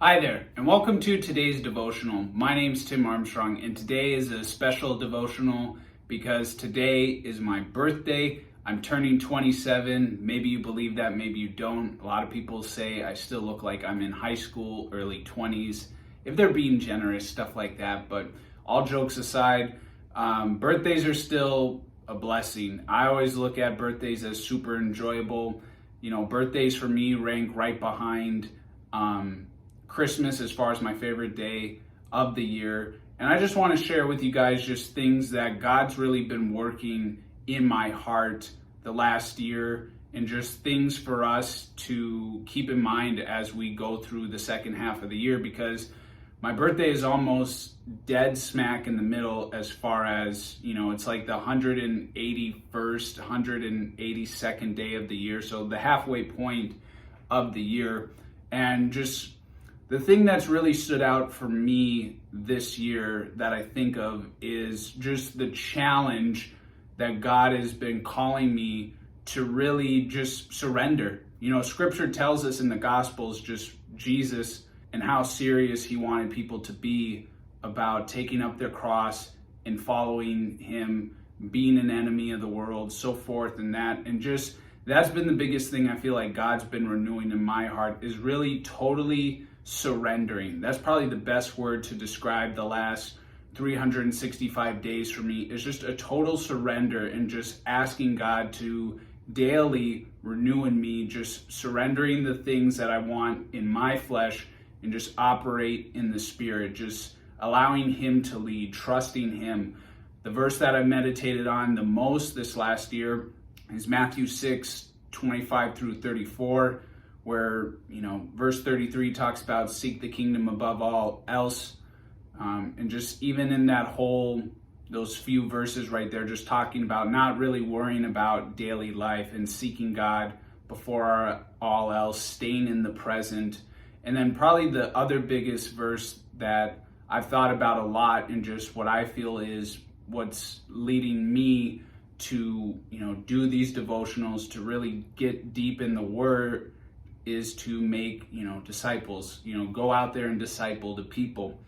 Hi there, and welcome to today's devotional. My name's Tim Armstrong, and today is a special devotional because today is my birthday. I'm turning 27. Maybe you believe that, maybe you don't. A lot of people say I still look like I'm in high school, early 20s, if they're being generous, stuff like that. But all jokes aside, birthdays are still a blessing. I always look at birthdays as super enjoyable. Birthdays for me rank right behind Christmas as far as my favorite day of the year. And I just want to share with you guys just things that God's really been working in my heart the last year, and just things for us to keep in mind as we go through the second half of the year, because my birthday is almost dead smack in the middle as far as, it's like the 181st, 182nd day of the year. So the halfway point of the year. And just the thing that's really stood out for me this year that I think of is just the challenge that God has been calling me to really just surrender. Scripture tells us in the Gospels just Jesus and how serious he wanted people to be about taking up their cross and following him, being an enemy of the world, so forth and that. And just that's been the biggest thing I feel like God's been renewing in my heart, is really totally surrendering. That's probably the best word to describe the last 365 days for me, is just a total surrender and just asking God to daily renew in me, just surrendering the things that I want in my flesh and just operate in the Spirit, just allowing him to lead, trusting him. The verse that I meditated on the most this last year is Matthew 6:25 through 34, where, verse 33 talks about seek the kingdom above all else. And just even in those few verses right there, just talking about not really worrying about daily life and seeking God before all else, staying in the present. And then probably the other biggest verse that I've thought about a lot, and just what I feel is what's leading me to, do these devotionals, to really get deep in the Word, is to make, disciples, go out there and disciple the people.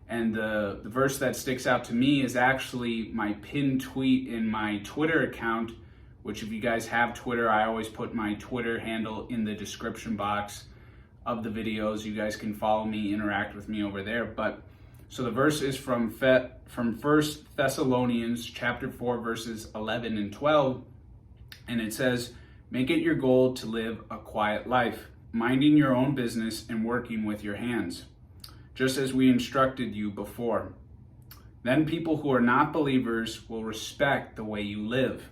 And the verse that sticks out to me is actually my pinned tweet in my Twitter account, which if you guys have Twitter, I always put my Twitter handle in the description box of the videos. You guys can follow me, interact with me over there. But so the verse is from 1 Thessalonians chapter 4, verses 11 and 12. And it says, "Make it your goal to live a quiet life, minding your own business and working with your hands, just as we instructed you before. Then people who are not believers will respect the way you live,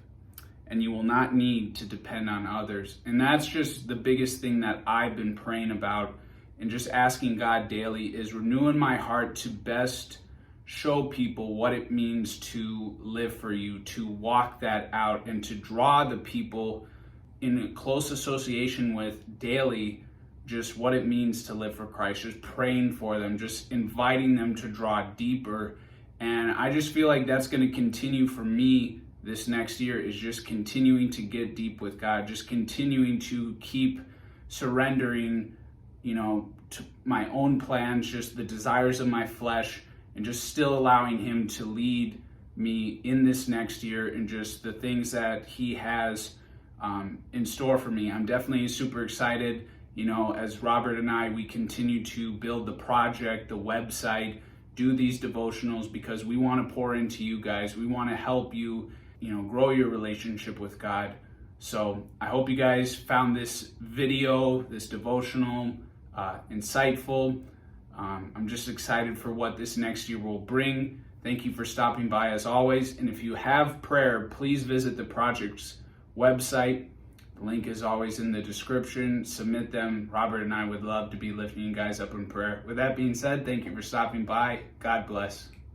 and you will not need to depend on others." And that's just the biggest thing that I've been praying about and just asking God daily, is renewing my heart to best show people what it means to live for you, to walk that out, and to draw the people in close association with daily just what it means to live for Christ, just praying for them, just inviting them to draw deeper. And I just feel like that's going to continue for me this next year, is just continuing to get deep with God, just continuing to keep surrendering, to my own plans, just the desires of my flesh, and just still allowing him to lead me in this next year and just the things that he has in store for me. I'm definitely super excited. As Robert and we continue to build the project, the website, do these devotionals, because we want to pour into you guys. We want to help you, grow your relationship with God. So I hope you guys found this video, this devotional, insightful. I'm just excited for what this next year will bring. Thank you for stopping by as always. And if you have prayer, please visit the project's website. The link is always in the description. Submit them. Robert and I would love to be lifting you guys up in prayer. With that being said, thank you for stopping by. God bless.